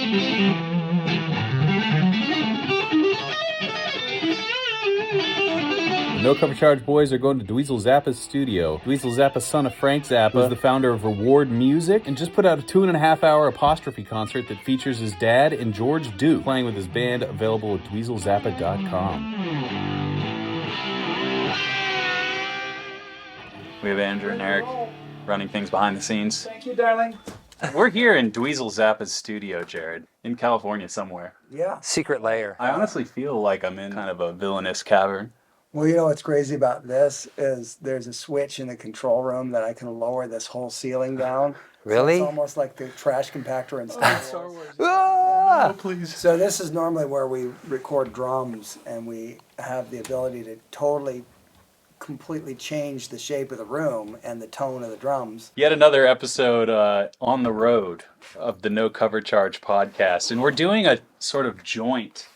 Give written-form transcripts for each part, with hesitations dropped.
The No Cover Charge boys are going to Dweezil Zappa's studio. Dweezil Zappa, son of Frank Zappa, is the founder of Reward Music, and just put out a 2.5-hour apostrophe concert that features his dad and George Duke playing with his band, available at dweezilzappa.com. We have Andrew and Eric running things behind the scenes. Thank you, darling. We're here in Dweezil Zappa's studio, Jared, in California somewhere. Yeah. Secret layer. I honestly feel like I'm in kind of a villainous cavern. Well, you know what's crazy about this is there's a switch in the control room that I can lower this whole ceiling down. Really? So it's almost like the trash compactor in Star Wars. Ah! Oh, please. So this is normally where we record drums, and we have the ability to totally, completely change the shape of the room and the tone of the drums. Yet another episode on the road of the No Cover Charge podcast. And we're doing a sort of joint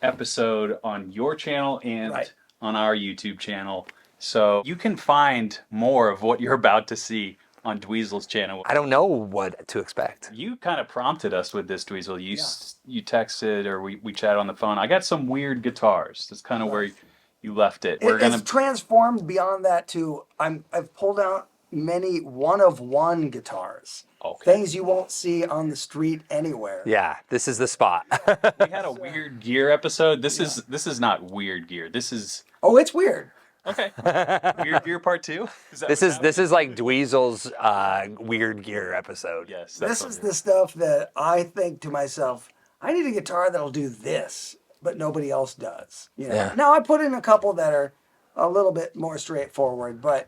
episode on your channel and Right. on our YouTube channel. So you can find more of what you're about to see on Dweezil's channel. I don't know what to expect. You kind of prompted us with this, Dweezil. You texted or we chatted on the phone. I got some weird guitars. That's kind of where you left it. It's transformed beyond that to I've pulled out many one-of-one guitars. Okay. Things you won't see on the street anywhere. Yeah, this is the spot. We had a weird gear episode. This is not weird gear. This is Oh, it's weird. okay. Weird gear part 2. This is like Dweezil's weird gear episode. Yes. This is the stuff that I think to myself, I need a guitar that'll do this, but nobody else does. You know? Yeah. Now I put in a couple that are a little bit more straightforward, but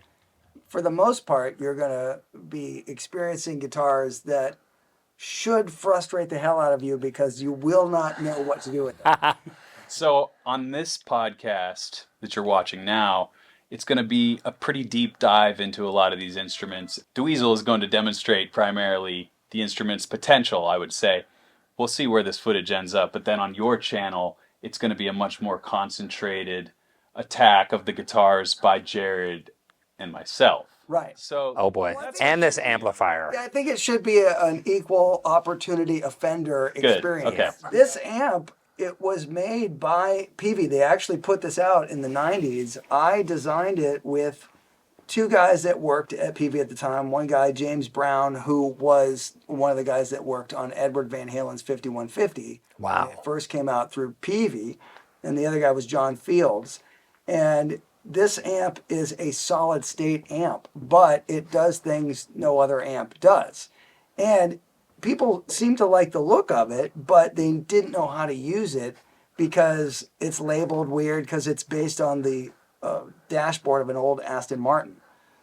for the most part, you're going to be experiencing guitars that should frustrate the hell out of you because you will not know what to do with them. So on this podcast that you're watching now, it's going to be a pretty deep dive into a lot of these instruments. Dweezil is going to demonstrate primarily the instrument's potential, I would say. We'll see where this footage ends up, but then on your channel, it's going to be a much more concentrated attack of the guitars by Jared and myself. Right. So, Oh boy. And this amplifier. Yeah, I think it should be an equal opportunity offender experience. Okay. This amp, it was made by Peavey. They actually put this out in the 90s. I designed it with two guys that worked at Peavey at the time. One guy, James Brown, who was one of the guys that worked on Edward Van Halen's 5150. Wow. When it first came out through Peavey. And the other guy was John Fields. And this amp is a solid state amp, but it does things no other amp does. And people seem to like the look of it, but they didn't know how to use it because it's labeled weird because it's based on the dashboard of an old Aston Martin.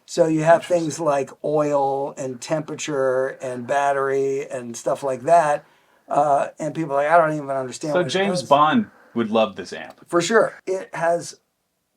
So you have things like oil and temperature and battery and stuff like that. And people are like, I don't even understand so what it James does. Bond would love this amp. For sure. It has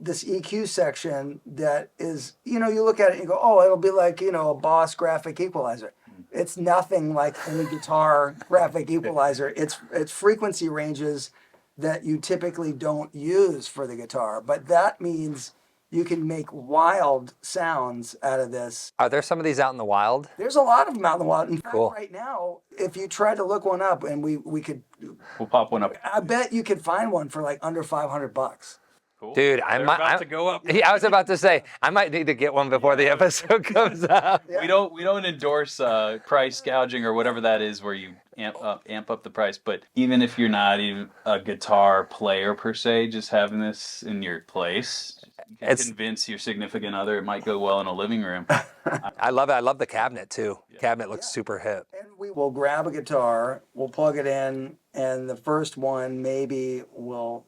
this EQ section that is, you look at it and you go, oh, it'll be like, a Boss graphic equalizer. It's nothing like any guitar graphic equalizer. It's frequency ranges that you typically don't use for the guitar. But that means you can make wild sounds out of this. Are there some of these out in the wild? There's a lot of them out in the wild. In fact, Cool. right now, if you tried to look one up and we could, We'll pop one up. I bet you could find one for like under $500. Cool. Dude, They're about to go up. I was about to say, I might need to get one before the episode comes out. We don't endorse price gouging or whatever that is where you amp up the price. But even if you're not even a guitar player per se, just having this in your place, you can convince your significant other it might go well in a living room. I love it. I love the cabinet too. Cabinet looks super hip. And we will grab a guitar, we'll plug it in, and the first one maybe will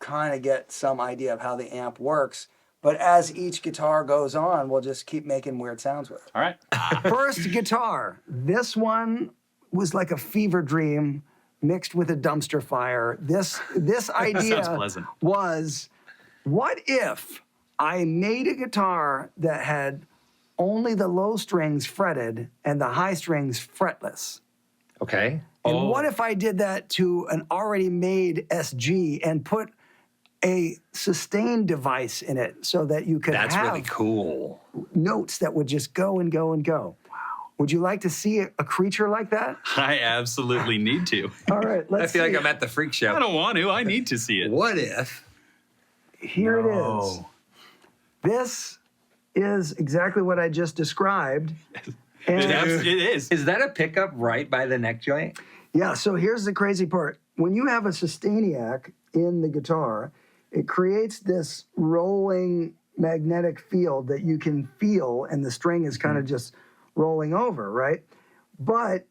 kind of get some idea of how the amp works. But as each guitar goes on, we'll just keep making weird sounds with it. All right. First guitar. This one was like a fever dream mixed with a dumpster fire. This idea was, what if I made a guitar that had only the low strings fretted and the high strings fretless? Okay. And what if I did that to an already made SG and put a sustain device in it so that you could That's have really cool. notes that would just go and go and go? Wow. Would you like to see a creature like that? I absolutely need to. All right, let's I feel see. like I'm at the freak show. I don't want to. I need to see it. What if? Here it is. This is exactly what I just described. It is. Is that a pickup right by the neck joint? Yeah, so here's the crazy part. When you have a Sustainiac in the guitar, it creates this rolling magnetic field that you can feel, and the string is kind of just rolling over, right? But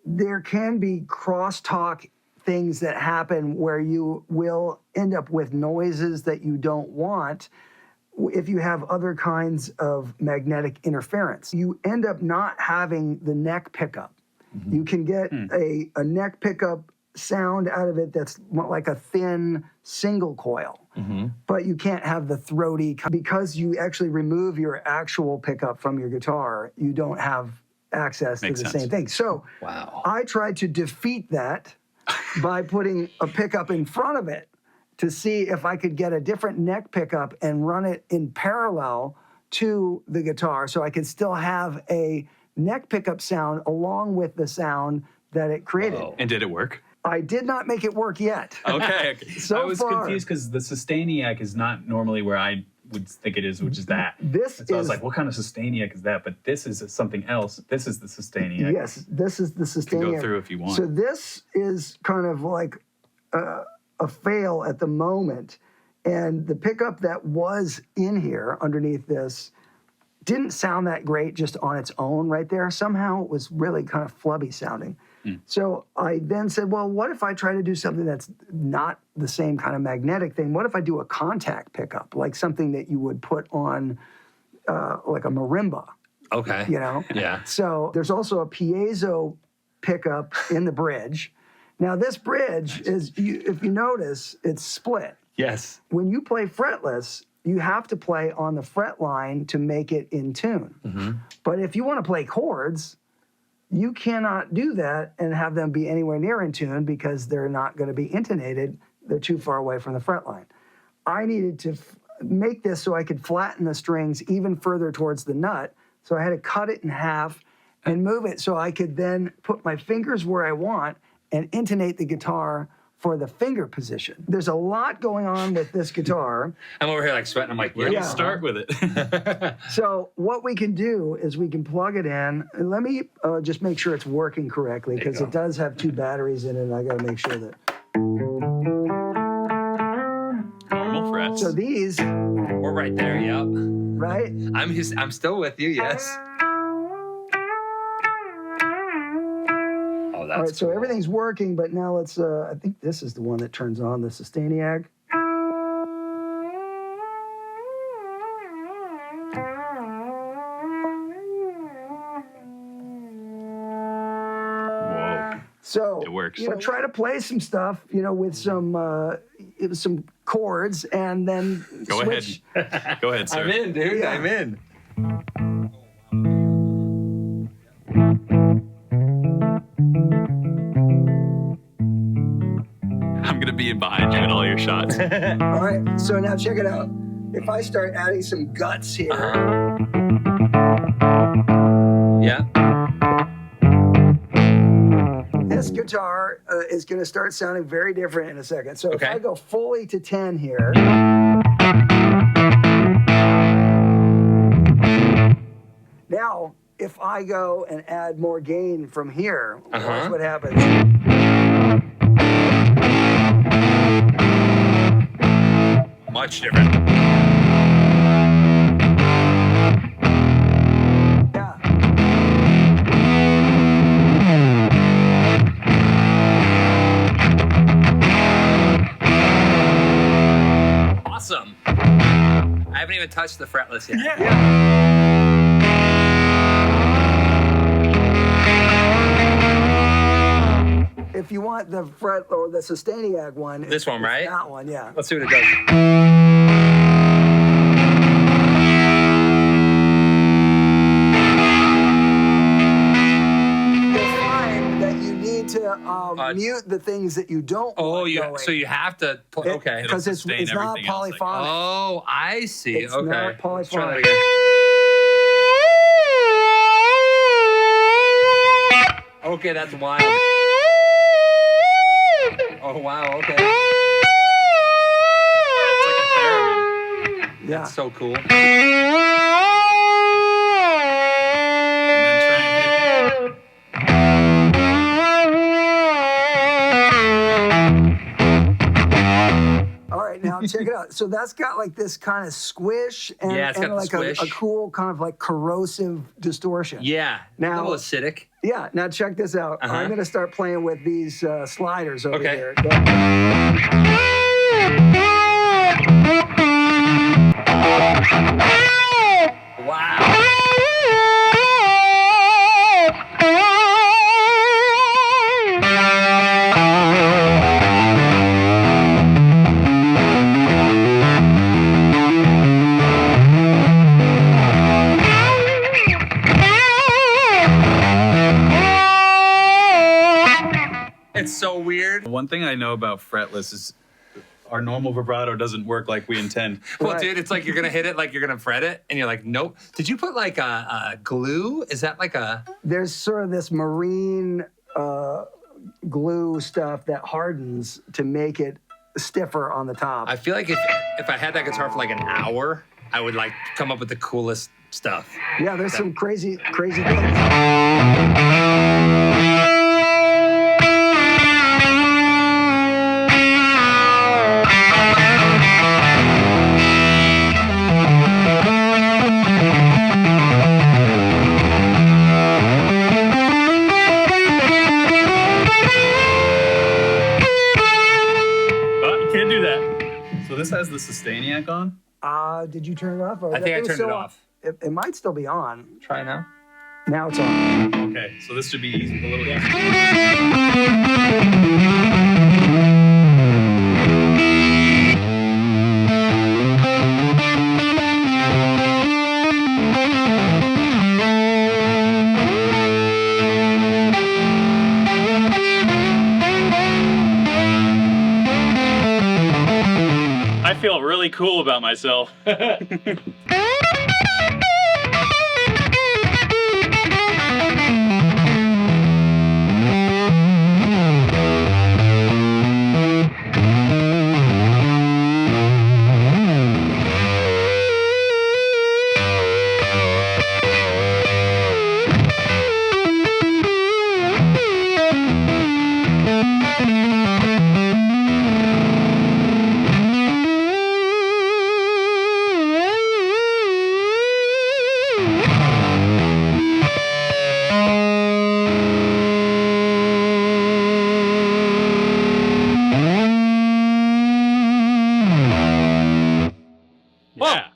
there can be crosstalk things that happen where you will end up with noises that you don't want if you have other kinds of magnetic interference. You end up not having the neck pickup. You can get a neck pickup sound out of it that's like a thin single coil, but you can't have the throaty, because you actually remove your actual pickup from your guitar, you don't have access to the same thing. So I tried to defeat that by putting a pickup in front of it to see if I could get a different neck pickup and run it in parallel to the guitar so I could still have a neck pickup sound along with the sound that it created. And did it work? I did not make it work yet. Okay. So I was confused because the Sustainiac is not normally where I would think it is, which is that. This I was like, what kind of Sustainiac is that? But this is something else. This is the Sustainiac. Yes, this is the Sustainiac. You can go through if you want. So this is kind of like a fail at the moment. And the pickup that was in here underneath this didn't sound that great just on its own right there. Somehow it was really kind of flubby sounding. So I then said, well, what if I try to do something that's not the same kind of magnetic thing? What if I do a contact pickup, like something that you would put on like a marimba? Okay. You know? Yeah. So there's also a piezo pickup in the bridge. Now this bridge is, if you notice, it's split. Yes. When you play fretless, you have to play on the fret line to make it in tune. But if you want to play chords, you cannot do that and have them be anywhere near in tune because they're not going to be intonated. They're too far away from the fret line. I needed to make this so I could flatten the strings even further towards the nut. So I had to cut it in half and move it so I could then put my fingers where I want and intonate the guitar for the finger position. There's a lot going on with this guitar. I'm over here like sweating. I'm like, Where do you start with it? So what we can do is we can plug it in. And let me just make sure it's working correctly because it does have 2 batteries in it and I gotta make sure that. Normal frets. So these, We're right there, yep. right? I'm still with you, yes. Oh, that's All right, so cool. everything's working, but now let's, I think this is the one that turns on the Sustainiac. Whoa. So, It works. Try to play some stuff, with some chords and then Go switch. ahead. Go ahead, sir. I'm in, dude. Yeah. I'm in. I'm going to be behind you in all your shots. All right, so now check it out. If I start adding some guts here, Yeah. this guitar is going to start sounding very different in a second. So Okay. if I go fully to 10 here, now if I go and add more gain from here, watch what happens. Much different. Yeah. Awesome. I haven't even touched the fretless yet. If you want the fret or the Sustainiac one, This one, it's right? That one, yeah. Let's see what it does. You'll find that you need to mute the things that you don't Oh, want you going. so you have to play. Okay. Because it's sustain not everything else, like- polyphonic. Oh, I see. It's okay. not Let's try that polyphonic. again. Okay, that's wild. Oh, wow, okay. It's like a theremin. Yeah. That's so cool. And then try and hit it. All right, now check it out. So that's got like this kind of squish and, Yeah, it's got the like squish. a cool kind of like corrosive distortion. Yeah, Now- a little acidic. Yeah, now check this out. Uh-huh. I'm going to start playing with these sliders over Okay. here. Wow. It's so weird. One thing I know about fretless is our normal vibrato doesn't work like we intend. Well, Right. dude, it's like you're gonna hit it like you're gonna fret it, and you're like, nope. Did you put like a glue? Is that like a? There's sort of this marine glue stuff that hardens to make it stiffer on the top. I feel like if I had that guitar for like an hour, I would like come up with the coolest stuff. Yeah, there's some crazy things. Oh, you can't do that. So this has the Sustainiac on? Did you turn it off? Or I think I was turned it still off. on. It might still be on. Try now. Now it's on. Okay, so this should be easy, a little easier. I feel really cool about myself. Yeah.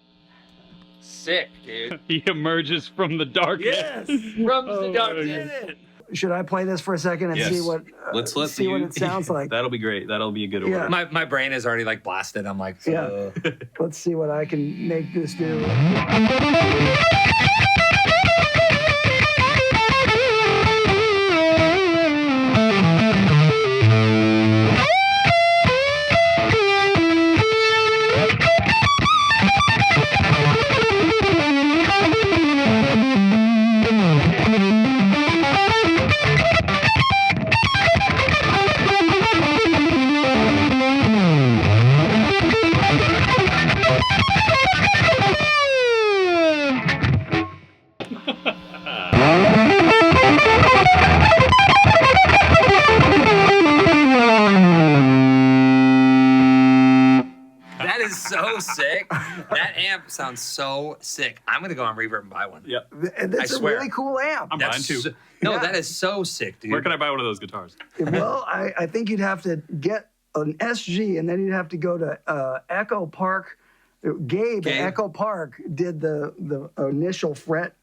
Sick, dude. He emerges from the darkness. Yes, from the darkness. Did it. Should I play this for a second and Yes. see what Let's see what it sounds like? That'll be great. That'll be a good order. Yeah. My brain is already like blasted. I'm like, Yeah. Let's see what I can make this do. that is so sick. That amp sounds so sick. I'm gonna go on Reverb and buy one. Yep. And that's I a swear. really cool amp. I'm buying two. No, Yeah. that is so sick, dude. Where can I buy one of those guitars? Well, I think you'd have to get an SG, and then you'd have to go to Echo Park. Gabe at Echo Park did the initial fret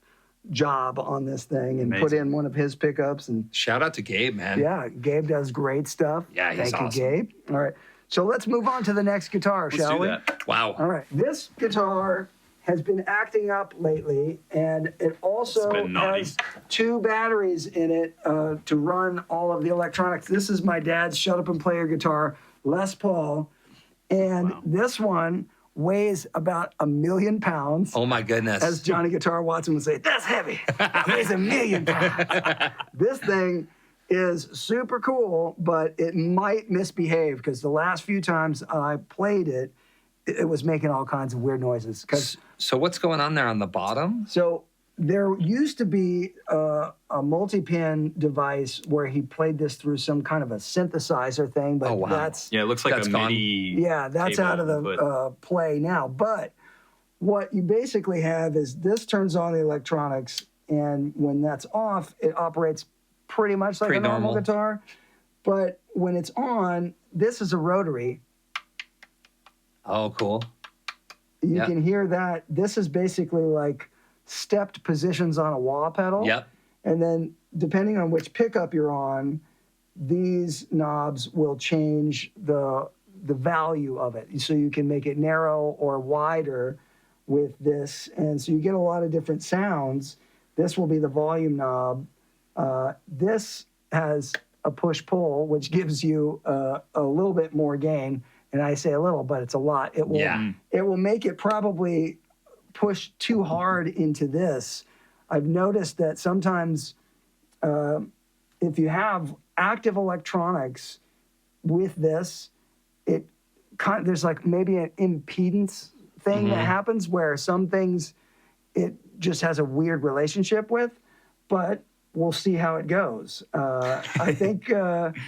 job on this thing and put Amazing. in one of his pickups. And Shout out to Gabe, man. yeah, Gabe does great stuff. Yeah, he's Thank awesome. you, Gabe. All right, so let's move on to the next guitar, Let's shall do we? that. Wow. All right, this guitar has been acting up lately, and it also It's been naughty. has two batteries in it to run all of the electronics. This is my dad's Shut Up and Play Your Guitar, Les Paul, and this one weighs about 1 million pounds. Oh my goodness. As Johnny Guitar Watson would say, that's heavy. That weighs 1 million pounds. This thing is super cool, but it might misbehave because the last few times I played it, it was making all kinds of weird noises. So what's going on there on the bottom? So there used to be a multi-pin device where he played this through some kind of a synthesizer thing, but that's it looks like that's a gone. MIDI. that's cable out of the input. play now. But what you basically have is this turns on the electronics, and when that's off, it operates pretty much like Pretty a normal normal. guitar. But when it's on, this is a rotary. Oh, cool. You can hear that. This is basically like stepped positions on a wah pedal. Yep. And then depending on which pickup you're on, these knobs will change the value of it. So you can make it narrow or wider with this. And so you get a lot of different sounds. This will be the volume knob. This has a push-pull, which gives you a little bit more gain. And I say a little, but it's a lot. It will make it probably push too hard into this. I've noticed that sometimes if you have active electronics with this, there's like maybe an impedance thing that happens where some things it just has a weird relationship with, but we'll see how it goes. I think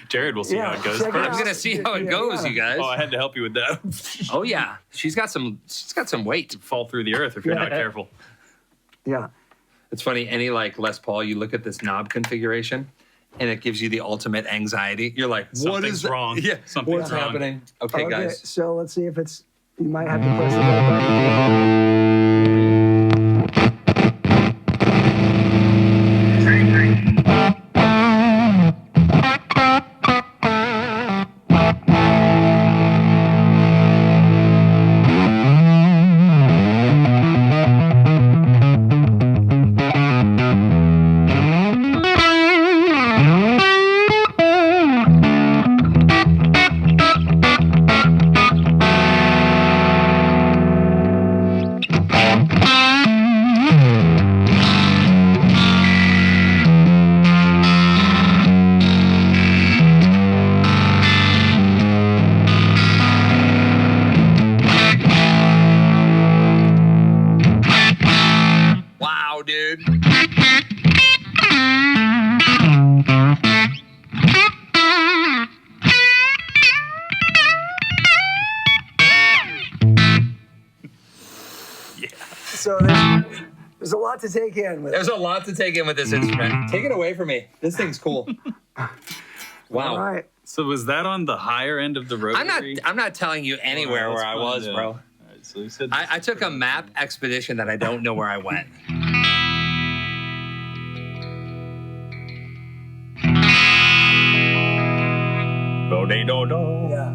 Jared will see how it goes check it first. I'm gonna see how it goes, you guys. Oh, I had to help you with that. Oh yeah, she's got some weight. Fall through the earth if you're not careful. Yeah. It's funny, any like Les Paul, you look at this knob configuration, and it gives you the ultimate anxiety. You're like, what Something's is that? wrong. Yeah, Something's what's wrong. happening? Okay, guys. So let's see if it's. You might have to press the button. Wow, dude. So there's a lot to take in with it. There's a lot to take in with this instrument. Take it away from me. This thing's cool. Wow. All right. So was that on the higher end of the rotary? I'm not telling you anywhere All right, where I let's was, find bro. out. All right, so you said I took a map expedition that I don't know where I went. Do-de-do-do. Yeah.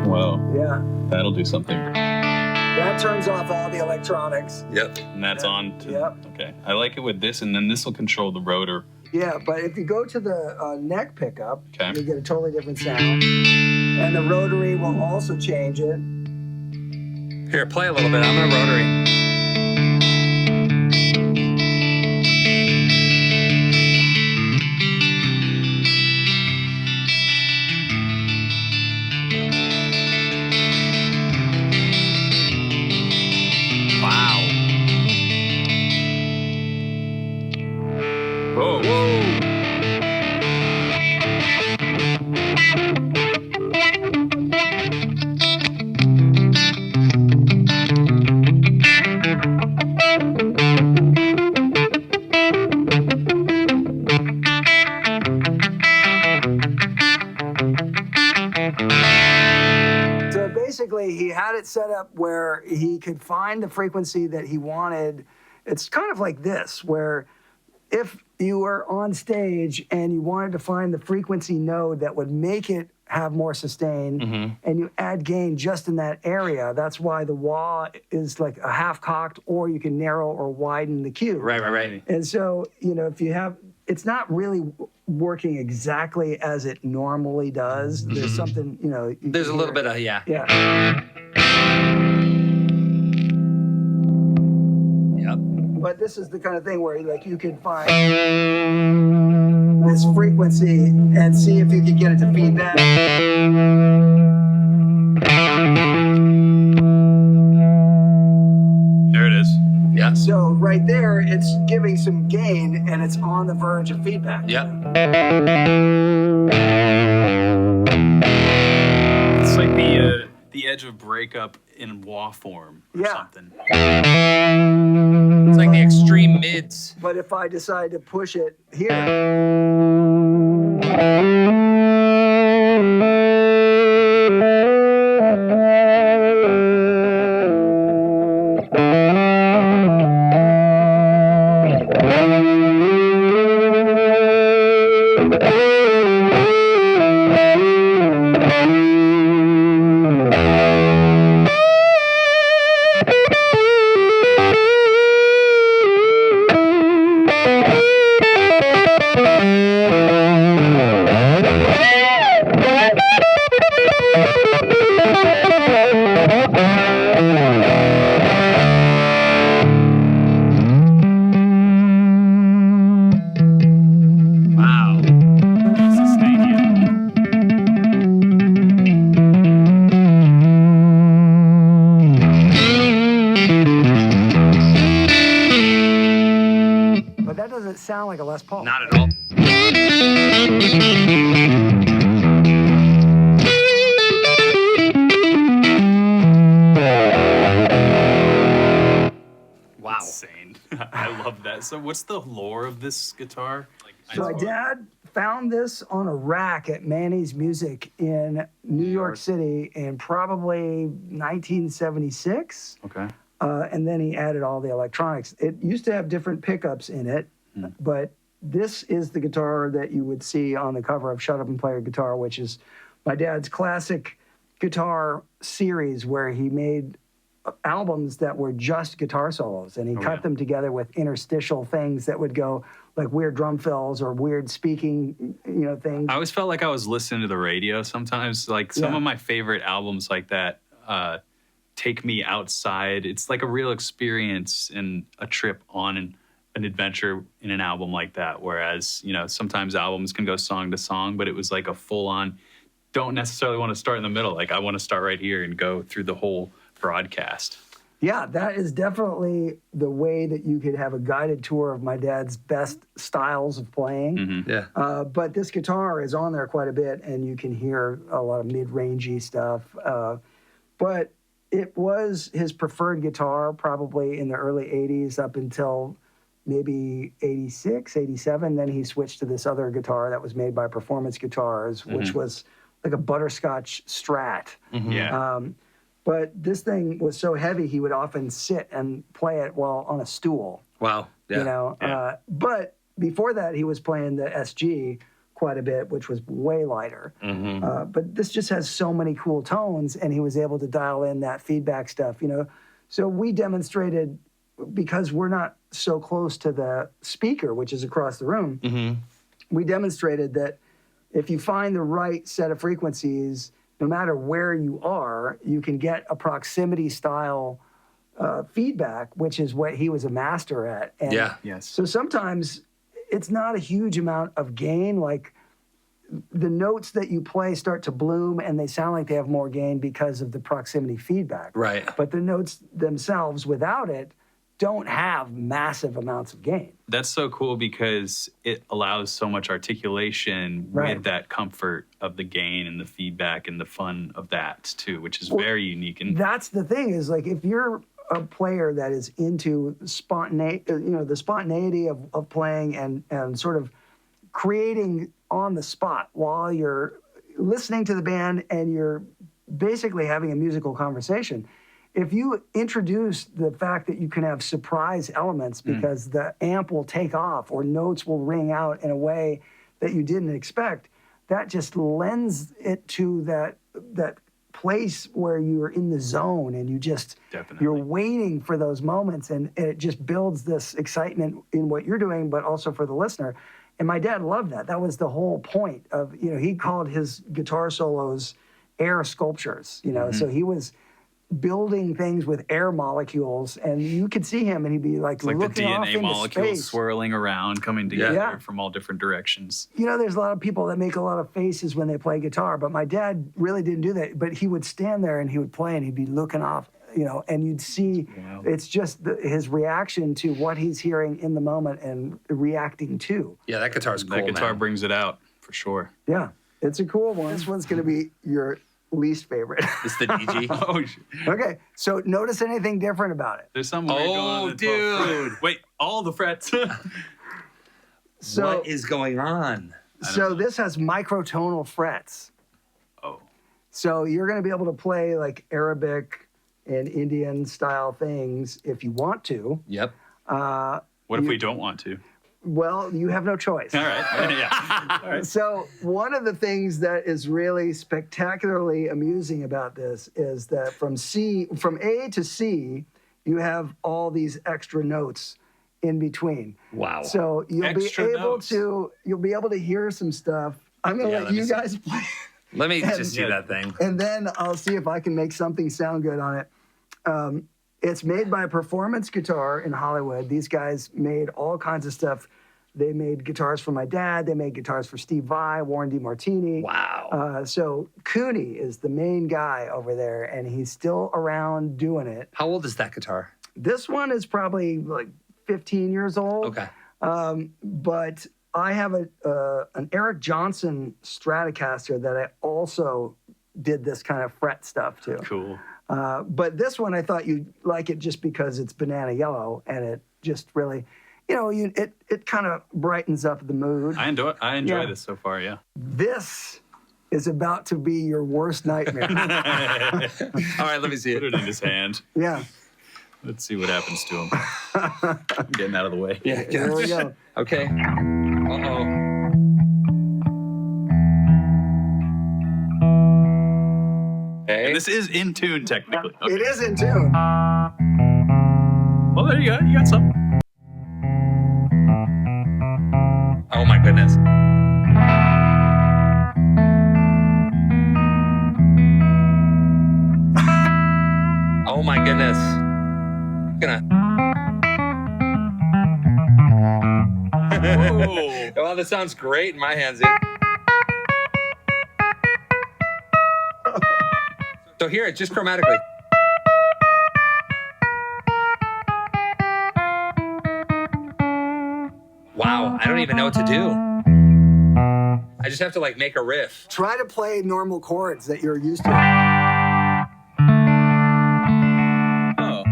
Whoa, Yeah. that'll do something. That turns off all the electronics. Yep. And that's on to, Yep. okay. I like it with this, and then this will control the rotor. Yeah, but if you go to the neck pickup, Okay. you get a totally different sound. And the rotary will also change it. Here, play a little bit. I'm gonna rotary. Wow. Whoa. So basically, he had it set up where he could find the frequency that he wanted. It's kind of like this, where if you were on stage and you wanted to find the frequency node that would make it have more sustain, and you add gain just in that area, that's why the wah is like a half cocked, or you can narrow or widen the cue. Right. And so, if you have, it's not really working exactly as it normally does. There's something, you There's a can little hear bit of, yeah. Yeah. Yep. But But this is the kind of thing where like you can find this frequency and see if you can get it to feedback. There it is. Yeah. So right there, it's giving some gain and it's on the verge of feedback. Yeah. It's like the edge of breakup in wah form or something. It's like the extreme mids. But if I decide to push it here, sound like a Les Paul. Not at all. Wow. Insane. I love that. So what's the lore of this guitar? So my dad found this on a rack at Manny's Music in New York City in probably 1976. Okay. And then he added all the electronics. It used to have different pickups in it, but this is the guitar that you would see on the cover of Shut Up and Play Your Guitar, which is my dad's classic guitar series where he made albums that were just guitar solos, and he cut them together with interstitial things that would go like weird drum fills or weird speaking, things. I always felt like I was listening to the radio sometimes. Like some of my favorite albums like that take me outside. It's like a real experience and a trip on an adventure in an album like that. Whereas, sometimes albums can go song to song, but it was like a full-on, don't necessarily want to start in the middle. Like I want to start right here and go through the whole broadcast. Yeah, that is definitely the way that you could have a guided tour of my dad's best styles of playing. Mm-hmm. Yeah. But this guitar is on there quite a bit, and you can hear a lot of mid-rangey stuff. But it was his preferred guitar probably in the early 80s up until maybe 86, 87. Then he switched to this other guitar that was made by Performance Guitars, which was like a butterscotch Strat. Mm-hmm. Yeah. But this thing was so heavy, he would often sit and play it while on a stool. Wow. Yeah. But before that, he was playing the SG quite a bit, which was way lighter. Mm-hmm. But this just has so many cool tones, and he was able to dial in that feedback stuff, So we demonstrated, because we're not so close to the speaker, which is across the room, we demonstrated that if you find the right set of frequencies, no matter where you are, you can get a proximity style feedback, which is what he was a master at. And Yes. So sometimes it's not a huge amount of gain. Like the notes that you play start to bloom and they sound like they have more gain because of the proximity feedback. Right. But the notes themselves without it don't have massive amounts of gain. That's so cool because it allows so much articulation with that comfort of the gain and the feedback and the fun of that too, which is very unique. And that's the thing is like if you're a player that is into the spontaneity of playing and sort of creating on the spot while you're listening to the band and you're basically having a musical conversation. If you introduce the fact that you can have surprise elements because the amp will take off or notes will ring out in a way that you didn't expect, that just lends it to that place where you're in the zone and you're waiting for those moments, and it just builds this excitement in what you're doing, but also for the listener. And my dad loved that. That was the whole point of, he called his guitar solos air sculptures, so he was building things with air molecules, and you could see him, and he'd be like, It's like looking the off DNA into molecules space. swirling around, coming together Yeah. from all different directions. You know, there's a lot of people that make a lot of faces when they play guitar, but my dad really didn't do that. But he would stand there and he would play, and he'd be looking off, you know, and you'd see it's just his reaction to what he's hearing in the moment and reacting to. Yeah, that guitar's cool, That guitar man. brings it out for sure. Yeah, it's a cool one. This one's going to be your least favorite. It's the DG. Oh, shit. Okay, so notice anything different about it? There's something weird going on. dude. Wait, all the frets. So, What is going on? so this has microtonal frets. Oh. So you're going to be able to play like Arabic and Indian style things if you want to. Yep. What if we don't want to? Well, you have no choice. All right. Yeah. All right. So one of the things that is really spectacularly amusing about this is that from A to C, you have all these extra notes in between. Wow. So you'll Extra be able notes. to hear some stuff. I'm gonna Yeah, let let me you see. guys play, Let me And- just see that thing. and then I'll see if I can make something sound good on it. It's made by Performance Guitar in Hollywood. These guys made all kinds of stuff. They made guitars for my dad. They made guitars for Steve Vai, Warren DeMartini. Wow. So Cooney is the main guy over there, and he's still around doing it. How old is that guitar? This one is probably like 15 years old. Okay. But I have an Eric Johnson Stratocaster that I also did this kind of fret stuff to. Cool. But this one, I thought you'd like it just because it's banana yellow, and it just really, you know, it kind of brightens up the mood. I enjoy Yeah. this so far, yeah. This is about to be your worst nightmare. All right, let me see Put it. it in his hand. Yeah, Let's see what happens to him. I'm getting out of the way. Yeah. there we go. Okay. Uh-oh. Okay. And this is in tune, technically. Okay. It is in tune. Well, there you go. You got something. Oh my goodness. Oh my goodness. Whoa. Well, this sounds great in my hands, dude. So hear it just chromatically. Wow, I don't even know what to do. I just have to like make a riff. Try to play normal chords that you're used to. Oh.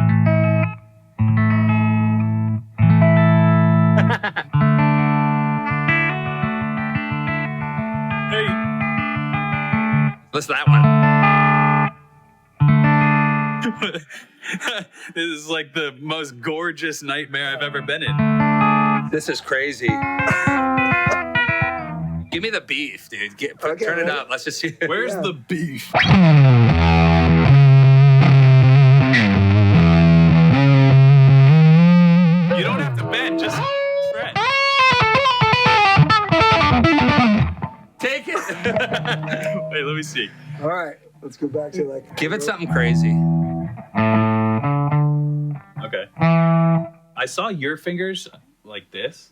Hey. Listen to that one. This is like the most gorgeous nightmare I've ever been in. This is crazy. Give me the beef, dude. Okay, Turn it ready? up. Let's just see. Where's Yeah. the beef? You don't have to bend, just fret. Take it. Wait, let me see. All right, let's go back to like. Give it something crazy. Okay. I saw your fingers like this.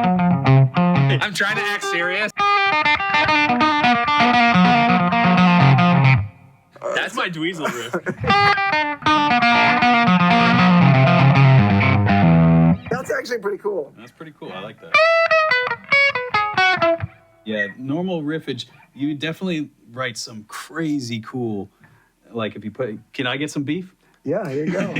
I'm trying to act serious. That's my Dweezil riff. That's actually pretty cool. That's pretty cool. I like that. Yeah, normal riffage. You definitely write some crazy cool. Like if you put, can I get some beef? Yeah, here you go.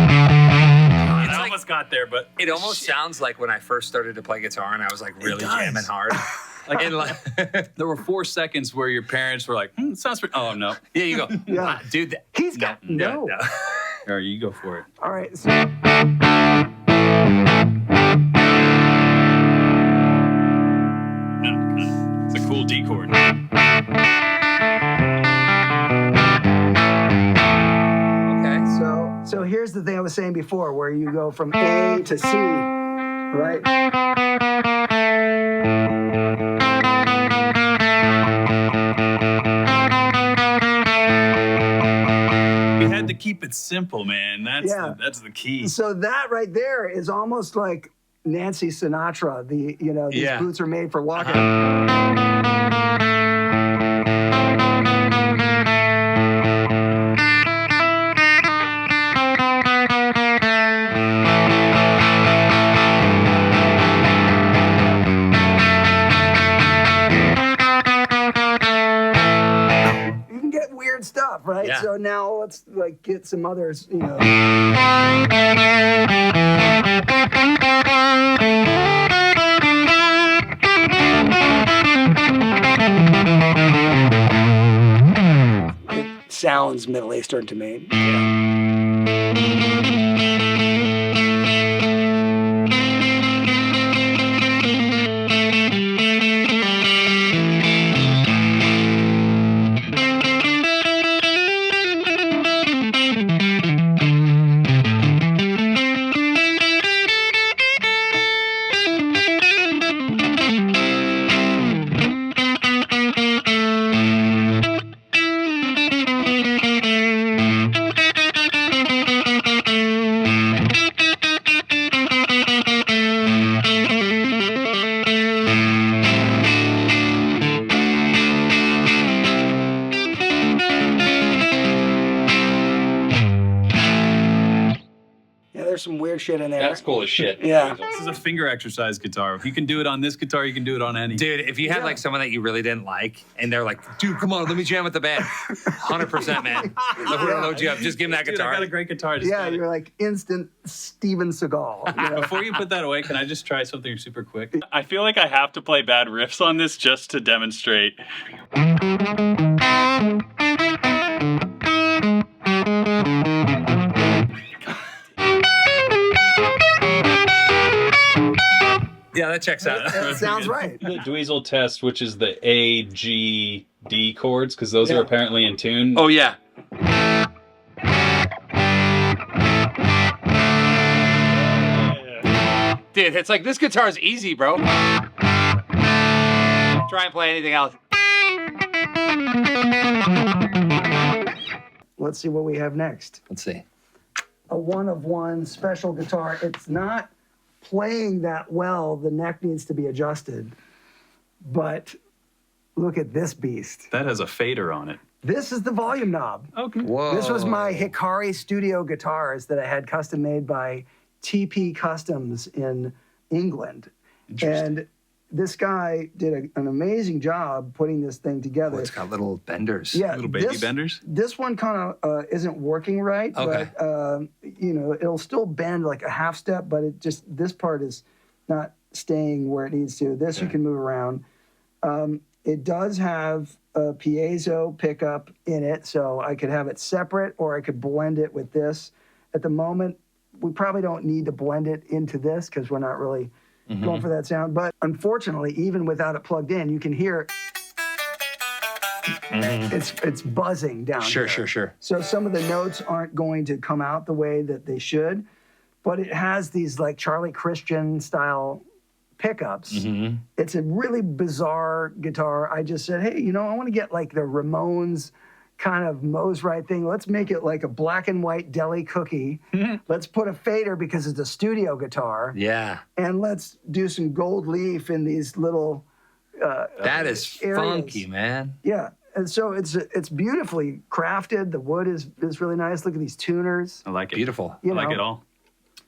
I almost got there, but It almost sounds like when I first started to play guitar and I was like really does. jamming hard. like, And like, there were 4 seconds where your parents were like, it sounds pretty. Oh no. yeah, you go, Yeah. "Ah, dude. He's got no. no. All right, you go for it. All right, so It's a cool D chord. Okay. so the thing I was saying before, where you go from A to C, right? You had to keep it simple, man. That's the key. So that right there is almost like Nancy Sinatra. These boots are made for walking. You can get weird stuff, right? Yeah. So now let's like get some others, It sounds Middle Eastern to me. There's some weird shit in there. That's cool as shit. Yeah. This is a finger exercise guitar. If you can do it on this guitar, you can do it on any. Dude, if you had like someone that you really didn't like, and they're like, dude, come on, let me jam with the band. 100%, man. Load you up. Just give him that Dude, guitar. I got a great guitar. Just Yeah, get it. you're like instant Steven Seagal. Before you put that away, can I just try something super quick? I feel like I have to play bad riffs on this just to demonstrate. Yeah, that checks out. That sounds right. The Dweezil test, which is the A, G, D chords, because those are apparently in tune. Oh, yeah. Dude, it's like, this guitar's easy, bro. Try and play anything else. Let's see what we have next. Let's see. A one-of-one special guitar. It's not playing that well. The neck needs to be adjusted. But look at this beast. That has a fader on it. This is the volume knob. Okay. Whoa. This was my Hikari Studio guitars that I had custom made by TP Customs in England. And this guy did an amazing job putting this thing together. Oh, it's got little benders. Yeah, Little baby benders? This one kind of isn't working right, Okay. but it'll still bend like a half step, but this part is not staying where it needs to. This you can move around. It does have a piezo pickup in it, so I could have it separate or I could blend it with this. At the moment, we probably don't need to blend it into this because we're not really going for that sound. But unfortunately, even without it plugged in, you can hear it's buzzing down here. Sure. So some of the notes aren't going to come out the way that they should, but it has these like Charlie Christian style pickups. It's a really bizarre guitar. I just said, hey, I want to get like the Ramones kind of Moser thing. Let's make it like a black and white deli cookie. Let's put a fader because it's a studio guitar. Yeah. And let's do some gold leaf in these little That is areas. funky, man. Yeah. And so it's beautifully crafted. The wood is really nice. Look at these tuners. I like it. Beautiful. You I like know, it all.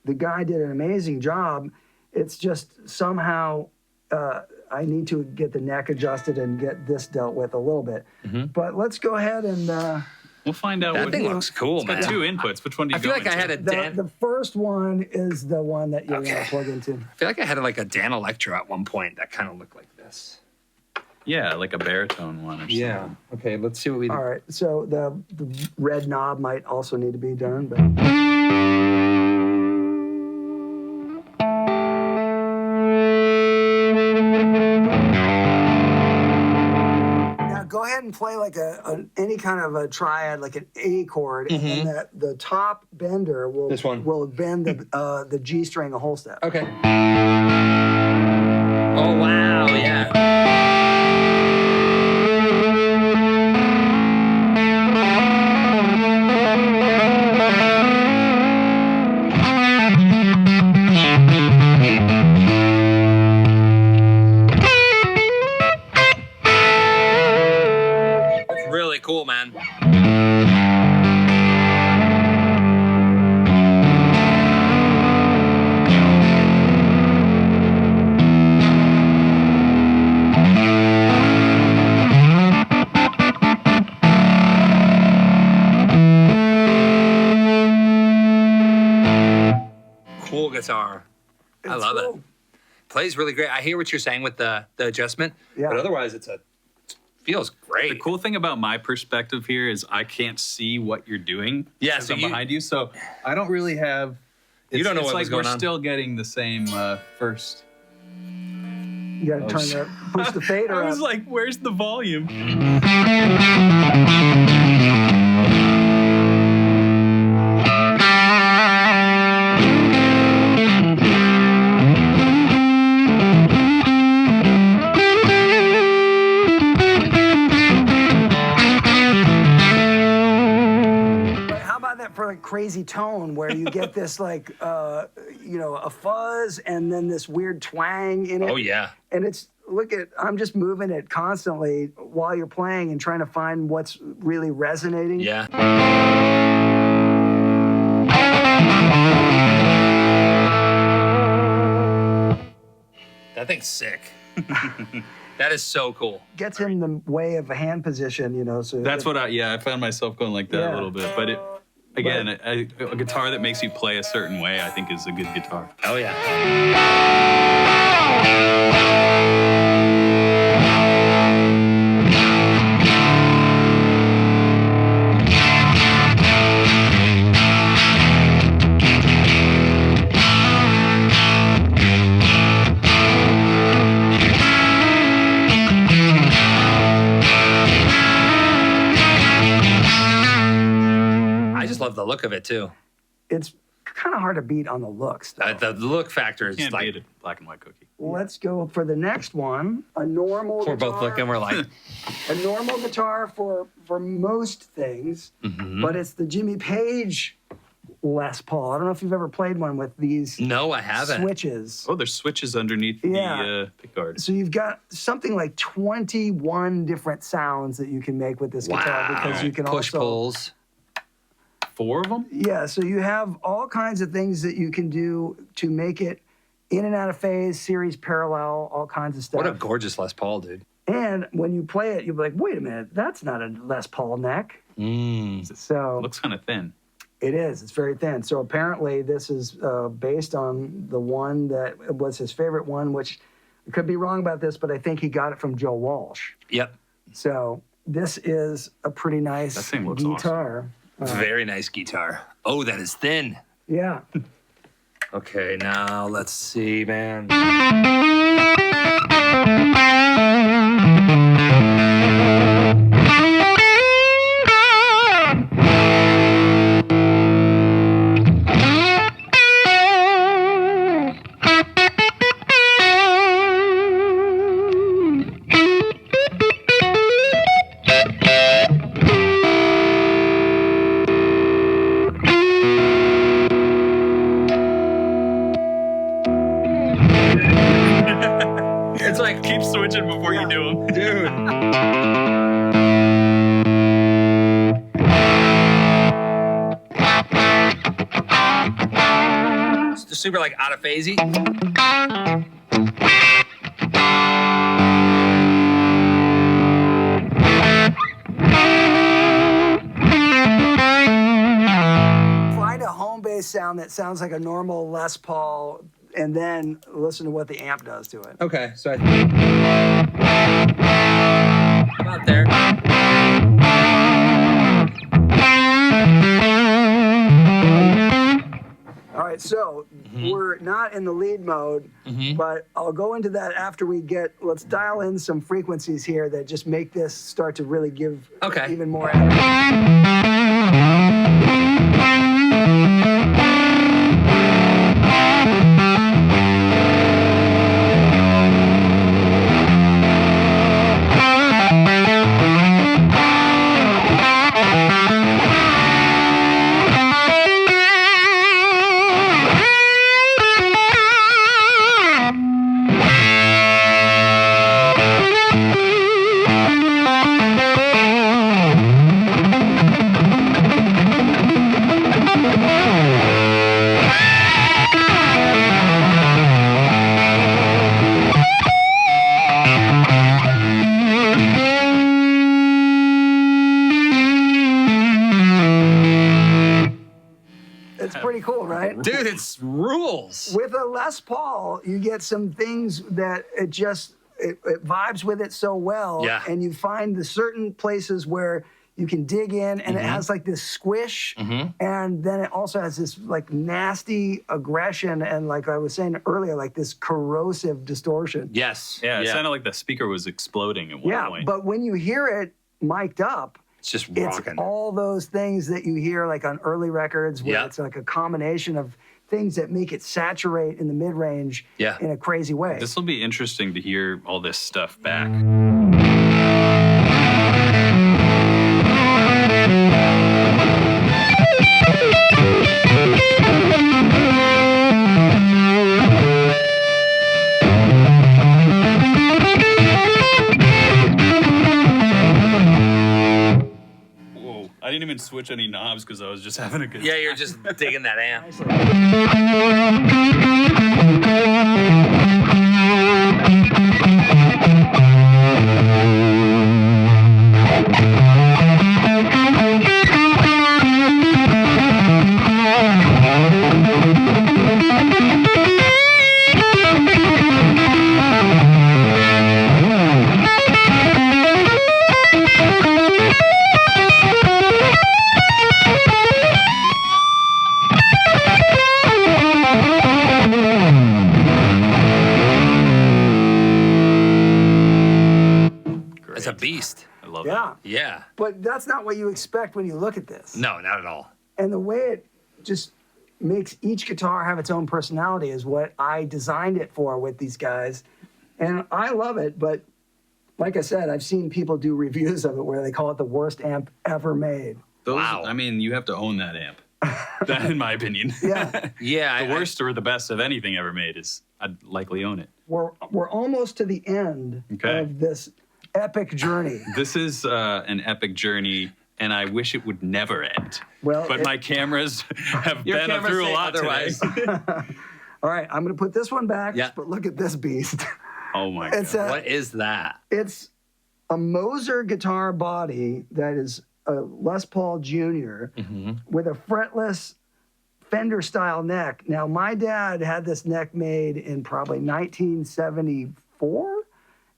The guy did an amazing job. It's just somehow I need to get the neck adjusted and get this dealt with a little bit. But let's go ahead and We'll find out. That thing looks cool, It's got man. two inputs. Which one do you I feel go like I into? had a the first one is the one that you're going to plug into. I feel like I had like a Dan Electro at one point that kind of looked like this. Yeah, like a baritone one or something. Okay, let's see what we do. All right. So the red knob might also need to be done, but. Now go ahead and play like any kind of a triad, like an A chord, and then the top bender will bend the G string a whole step. Okay. Oh wow, yeah. Really cool, man. Cool guitar. I love it. Plays really great. I hear what you're saying with the adjustment, but otherwise feels great. The cool thing about my perspective here is I can't see what you're doing. Yeah, so I'm behind you, so I don't really have. You don't know what was going on. We're still getting the same first. You got to push the fader up. I was like, "Where's the volume?" For a crazy tone where you get this like a fuzz and then this weird twang in it. Oh yeah. And I'm just moving it constantly while you're playing and trying to find what's really resonating. Yeah. That thing's sick. That is so cool. Gets in the way of a hand position, so that's what I found myself going like that a little bit, but again, a guitar that makes you play a certain way, I think, is a good guitar. Oh, yeah. Love the look of it too. It's kind of hard to beat on the looks. The look factor is can't like beat a black and white cookie. Let's go for the next one. A normal We're guitar. both looking, we're like a normal guitar for most things, but it's the Jimmy Page Les Paul. I don't know if you've ever played one with these. No, I haven't. Switches. Oh, there's switches underneath the pickguard. So you've got something like 21 different sounds that you can make with this guitar because you can push pulls. 4 of them? Yeah, so you have all kinds of things that you can do to make it in and out of phase, series parallel, all kinds of stuff. What a gorgeous Les Paul, dude. And when you play it, you'll be like, wait a minute, that's not a Les Paul neck. So it looks kind of thin. It is. It's very thin. So apparently this is based on the one that was his favorite one, which I could be wrong about this, but I think he got it from Joe Walsh. Yep. So this is a pretty nice that thing looks guitar. Awesome. Very nice guitar. Oh, that is thin. Yeah. Okay, now let's see, man. It's like, keep switching before you do them. Dude. It's super like out of phasey. Find a home bass sound that sounds like a normal Les Paul and then listen to what the amp does to it. Okay, so about there. All right, right, so we're not in the lead mode, but I'll go into that after let's dial in some frequencies here that just make this start to really give even more Dude, it's rules. With a Les Paul, you get some things that it vibes with it so well. Yeah. And you find the certain places where you can dig in, and it has like this squish, and then it also has this like nasty aggression, and like I was saying earlier, like this corrosive distortion. Yes. Yeah, it sounded like the speaker was exploding at one point. But when you hear it mic'd up, it's just rocking. It's all those things that you hear like on early records where it's like a combination of things that make it saturate in the mid-range in a crazy way. This will be interesting to hear all this stuff back. I didn't even switch any knobs because I was just having a good time. Yeah, you're just digging that amp. It's a beast. I love it. Yeah. But that's not what you expect when you look at this. No, not at all. And the way it just makes each guitar have its own personality is what I designed it for with these guys. And I love it, but like I said, I've seen people do reviews of it where they call it the worst amp ever made. Wow. I mean, you have to own that amp. That, in my opinion. Yeah. Yeah. The worst or the best of anything ever made is I'd likely own it. We're almost to the end of this epic journey. This is an epic journey, and I wish it would never end. But my cameras have been through a lot otherwise. today. All right, I'm going to put this one back, but look at this beast. Oh, my God. What is that? It's a Moser guitar body that is a Les Paul Jr. With a fretless Fender-style neck. Now, my dad had this neck made in probably 1974,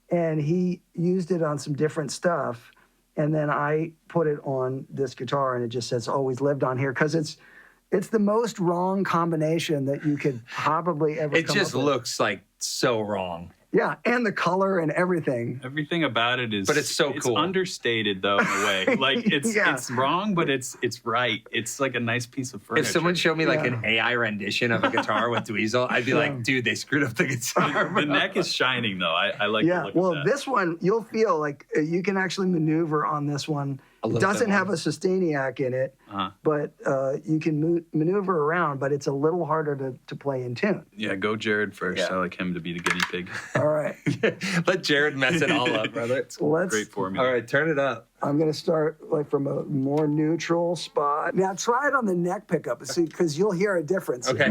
and he used it on some different stuff. And then I put it on this guitar, and it just says "always lived on here" because it's the most wrong combination that you could probably ever. It just looks like so wrong. Yeah, and the color and everything. Everything about it is, but it's so cool. It's understated though in a way. Like it's wrong, but it's right. It's like a nice piece of furniture. If someone showed me like an AI rendition of a guitar with Dweezil, I'd be like, dude, they screwed up the guitar. The neck is shining though. I like the look of that. This one you'll feel like you can actually maneuver on this one. It doesn't have a Sustainiac in it, but you can maneuver around, but it's a little harder to play in tune. Yeah, go Jared first. Yeah. I like him to be the guinea pig. All right. Let Jared mess it all up, brother. Great formula. All right, turn it up. I'm going to start like from a more neutral spot. Now try it on the neck pickup, because you'll hear a difference. Okay.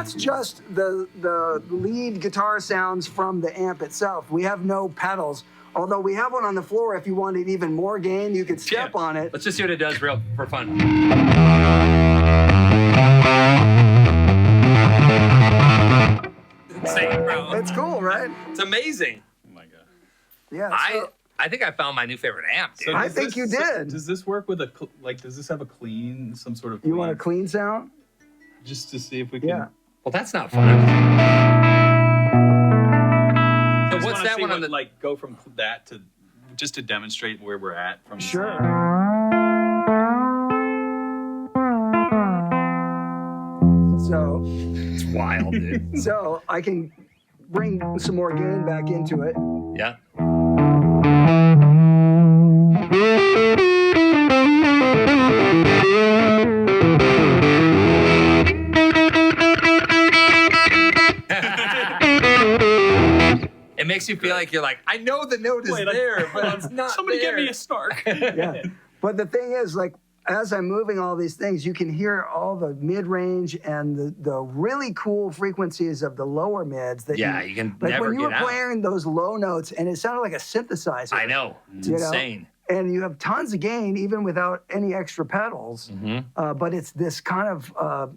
that's just the lead guitar sounds from the amp itself. We have no pedals. Although we have one on the floor, if you wanted even more gain, you could step on it. Let's just see what it does real for fun. Insane, bro. It's cool, right? It's amazing. Oh my god. Yeah. I think I found my new favorite amp, dude. So I think you did. Does this work with does this have a clean, some sort of You want a clean sound? Just to see if we can. Yeah. Well, that's not fun. So what's that one on the... Like, go from that to, just to demonstrate where we're at from. Sure. So It's wild, dude. So I can bring some more gain back into it. Yeah. It makes you feel like you're like, I know the note is there, but it's not Somebody there. give me a Stark. Yeah. But the thing is, like, as I'm moving all these things, you can hear all the mid-range and the really cool frequencies of the lower mids. That you can like never when you get were out. playing those low notes, and it sounded like a synthesizer. I know. It's you know? insane. And you have tons of gain, even without any extra pedals. But it's this kind of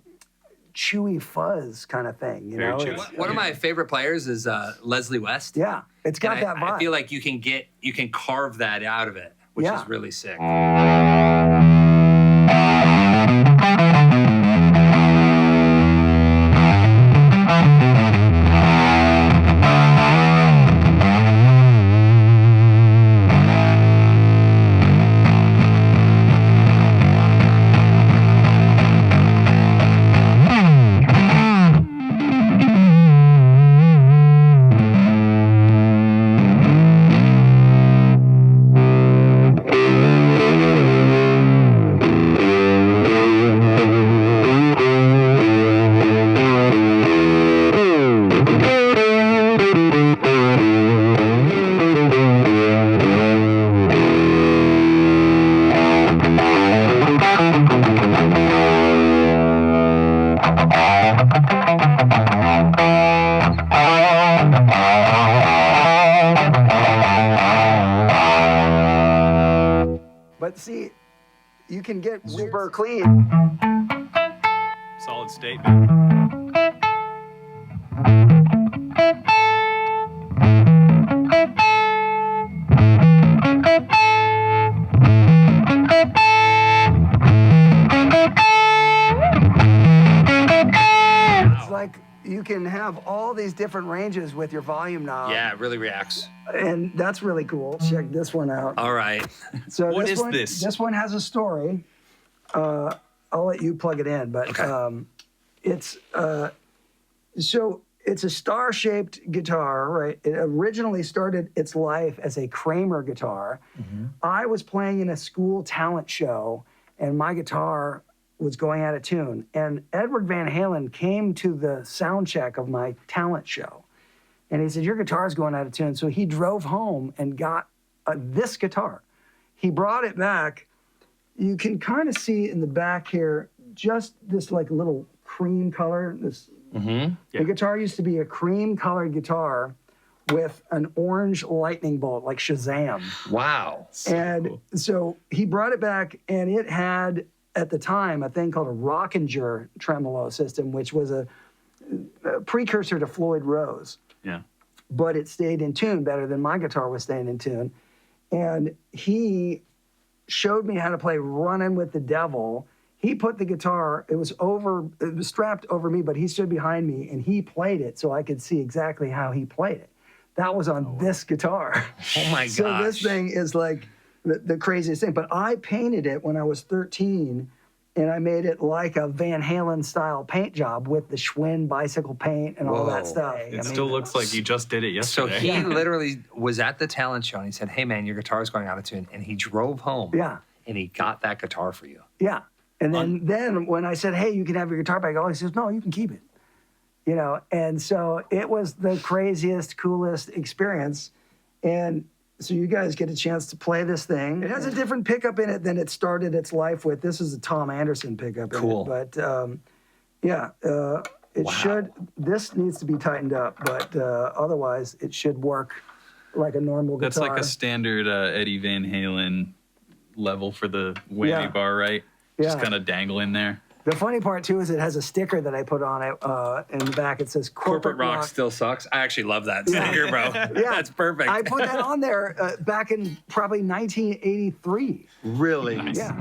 chewy fuzz kind of thing, you know? One of my favorite players is Leslie West. Yeah, it's got that vibe. I feel like you can carve that out of it, which is really sick. But see, you can get super clean. Solid state, man. It's like you can have all these different ranges with your volume knob. Yeah, it really reacts. And that's really cool. Check this one out. All right. So What is one, this? This one has a story. I'll let you plug it in, but it's so it's a star-shaped guitar, right? It originally started its life as a Kramer guitar. I was playing in a school talent show, and my guitar was going out of tune. And Edward Van Halen came to the sound check of my talent show, and he said, "Your guitar's going out of tune." So he drove home and got this guitar. He brought it back. You can kind of see in the back here, just this like little cream color. This The guitar used to be a cream-colored guitar with an orange lightning bolt, like Shazam. Wow. And so he brought it back, and it had, at the time, a thing called a Rockinger tremolo system, which was a precursor to Floyd Rose. Yeah. But it stayed in tune better than my guitar was staying in tune. And he showed me how to play Runnin' with the Devil. He put the guitar, it was strapped over me, but he stood behind me and he played it so I could see exactly how he played it. That was on this guitar. Oh my gosh. So this thing is like the craziest thing. But I painted it when I was 13, and I made it like a Van Halen style paint job with the Schwinn bicycle paint and all that stuff. It still looks like you just did it So yesterday. he literally was at the talent show and he said, "Hey man, your guitar's going out of tune." And he drove home. Yeah. And he got that guitar for you. Yeah. And then when I said, "Hey, you can have your guitar back," he says, "No, you can keep it." You know, and so it was the craziest, coolest experience. And so you guys get a chance to play this thing. It has a different pickup in it than it started its life with. This is a Tom Anderson pickup. Cool. In it. But It should. This needs to be tightened up, but otherwise it should work like a normal guitar. That's like a standard Eddie Van Halen level for the whammy bar, right? Just kind of dangling there. The funny part too is it has a sticker that I put on it in the back. It says "Corporate rock still sucks." I actually love that sticker, bro. That's perfect. I put that on there back in probably 1983. Really? Nice. Yeah.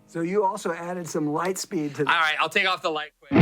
So you also added some light speed to that. All right, I'll take off the light quick.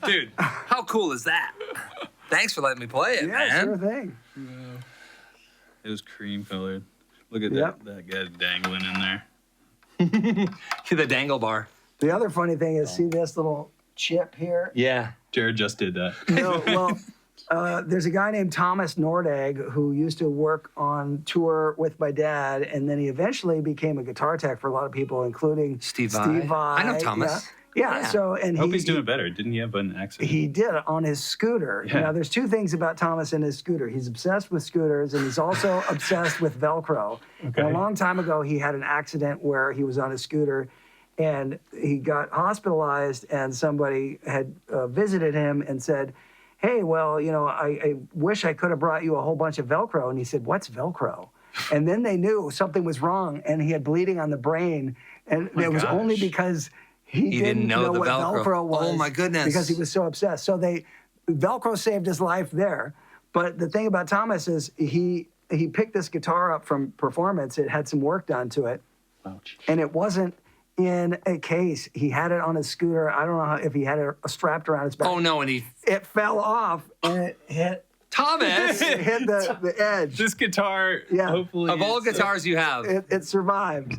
Dude, how cool is that? Thanks for letting me play it, man. Yeah, sure thing. It was cream colored. Look at that guy dangling in there. The dangle bar. The other funny thing is, see this little chip here? Yeah. Jared just did that. No, well, there's a guy named Thomas Nordegg who used to work on tour with my dad, and then he eventually became a guitar tech for a lot of people, including Steve Vai. I know Thomas. Yeah. So, and I hope he's doing better. Didn't he have an accident? He did on his scooter. Yeah. Now, there's two things about Thomas and his scooter. He's obsessed with scooters, and he's also obsessed with Velcro. Okay. And a long time ago, he had an accident where he was on his scooter, and he got hospitalized, and somebody had visited him and said, hey, well, you know, I wish I could have brought you a whole bunch of Velcro. And he said, what's Velcro? And then they knew something was wrong, and he had bleeding on the brain. And it was only because he didn't know the what Velcro was. Oh, my goodness. Because he was so obsessed. So Velcro saved his life there. But the thing about Thomas is he picked this guitar up from Performance. It had some work done to it. Ouch. And it wasn't in a case. He had it on his scooter. I don't know if he had it strapped around his back. Oh, no, and It fell off, and it hit... Thomas! It hit the edge. This guitar, hopefully... Of all guitars you have. It survived.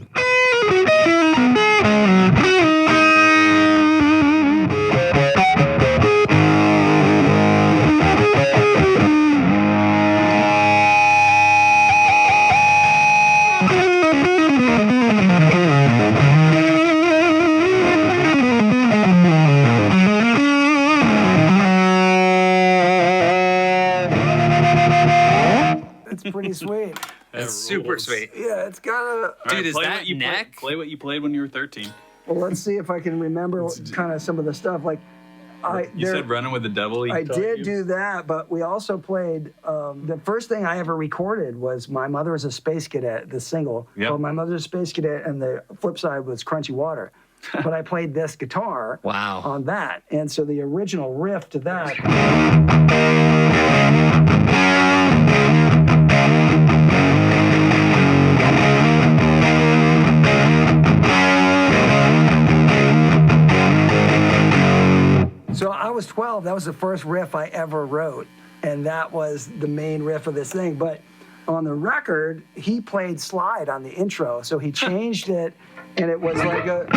It's pretty sweet. That's super sweet. Yeah, it's got a... Dude, is play that what you neck? Play what you played when you were 13. Well, let's see if I can remember kind of some of the stuff. Like, You said Running with the Devil. I did do that, but we also played. The first thing I ever recorded was My Mother is a Space Cadet, the single. Yep. Well, My Mother's a Space Cadet, and the flip side was Crunchy Water. But I played this guitar on that. And so the original riff to that. So I was 12. That was the first riff I ever wrote. And that was the main riff of this thing. But on the record, he played slide on the intro. So he changed it, and it was like a...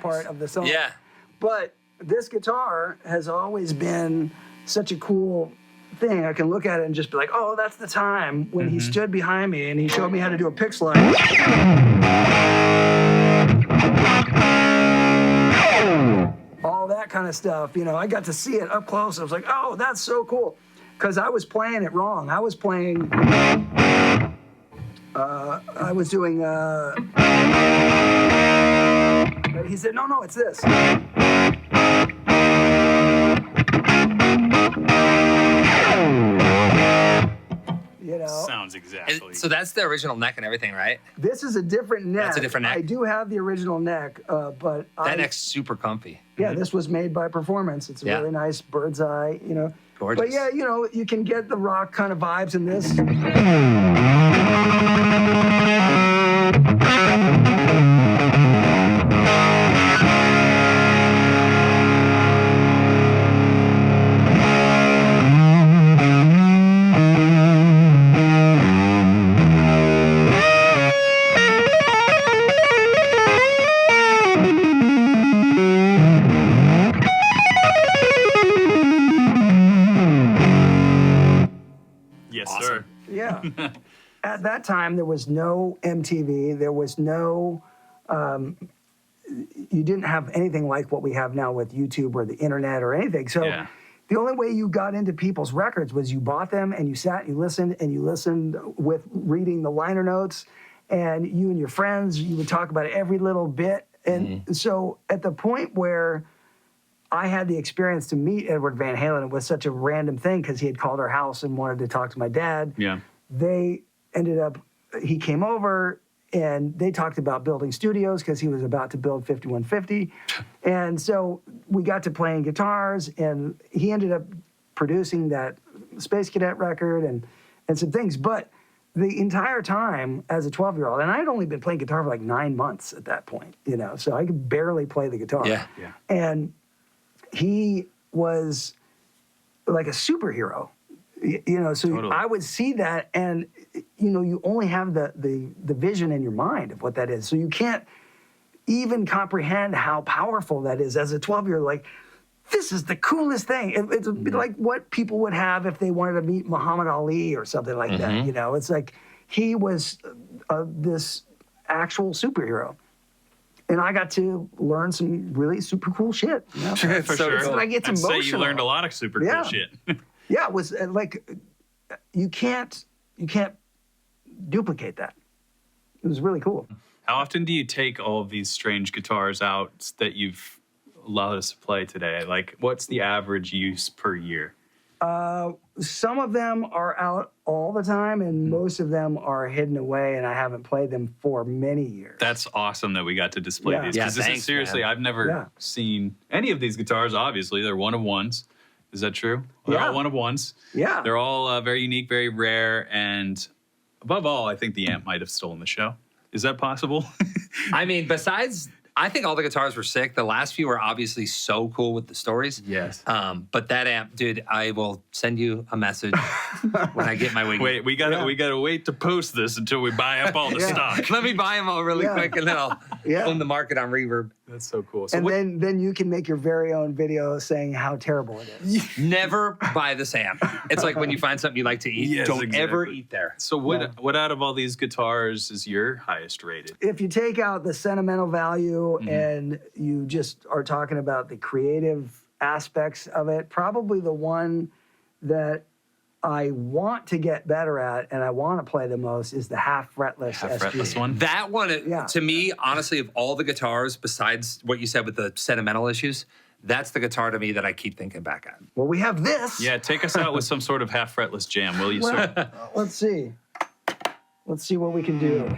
part of the song. Yeah. But this guitar has always been such a cool thing. I can look at it and just be like, oh, that's the time when he stood behind me and he showed me how to do a pick slide. All that kind of stuff. You know, I got to see it up close. I was like, oh, that's so cool. Because I was playing it wrong. I was playing, I was doing, but he said, no, it's this. You know? Sounds exactly. So that's the original neck and everything, right? This is a different neck. That's a different neck. I do have the original neck, but That neck's super comfy. yeah, this was made by Performance. It's a really nice bird's eye, you know. Gorgeous. But yeah, you know, you can get the rock kind of vibes in this. Yeah. At that time, there was no MTV. There was no, you didn't have anything like what we have now with YouTube or the internet or anything. So the only way you got into people's records was you bought them and you sat and you listened with reading the liner notes, and you and your friends, you would talk about every little bit. And so at the point where I had the experience to meet Edward Van Halen, it was such a random thing because he had called our house and wanted to talk to my dad. Yeah. They ended up, he came over and they talked about building studios because he was about to build 5150. And so we got to playing guitars, and he ended up producing that Space Cadet record and some things. But the entire time as a 12-year-old, and I had only been playing guitar for like 9 months at that point, you know, so I could barely play the guitar. Yeah. And he was like a superhero, you know, so totally. I would see that, and, you know, you only have the vision in your mind of what that is. So you can't even comprehend how powerful that is as a 12-year-old. Like, this is the coolest thing. It's a bit like what people would have if they wanted to meet Muhammad Ali or something like that, you know? It's like he was this actual superhero. And I got to learn some really super cool shit. You know? For sure. It's like, it's emotional. I'd say you learned a lot of super cool shit. Yeah, it was like, you can't duplicate that. It was really cool. How often do you take all of these strange guitars out that you've allowed us to play today? Like, what's the average use per year? Some of them are out all the time, and most of them are hidden away, and I haven't played them for many years. That's awesome that we got to display these. Because this is seriously, man. I've never seen any of these guitars. Obviously, they're one of ones. Is that true? They're all one of ones. Yeah. They're all very unique, very rare, and above all, I think the amp might have stolen the show. Is that possible? I mean, besides, I think all the guitars were sick. The last few were obviously so cool with the stories. Yes. But that amp, dude, I will send you a message when I get my wig. Wait, we gotta wait to post this until we buy up all the stock. Let me buy them all really quick, and then I'll own the market on Reverb. That's so cool. So and then you can make your very own video saying how terrible it is. Never buy this amp. It's like when you find something you like to eat, don't ever eat there. So what out of all these guitars is your highest rated? If you take out the sentimental value and you just are talking about the creative aspects of it, probably the one that I want to get better at and I want to play the most is the half-fretless SG. Half-fretless one? That one, to me, honestly, of all the guitars, besides what you said with the sentimental issues, that's the guitar to me that I keep thinking back at. Well, we have this. Yeah, take us out with some sort of half-fretless jam, will you, sir? Let's see. Let's see what we can do.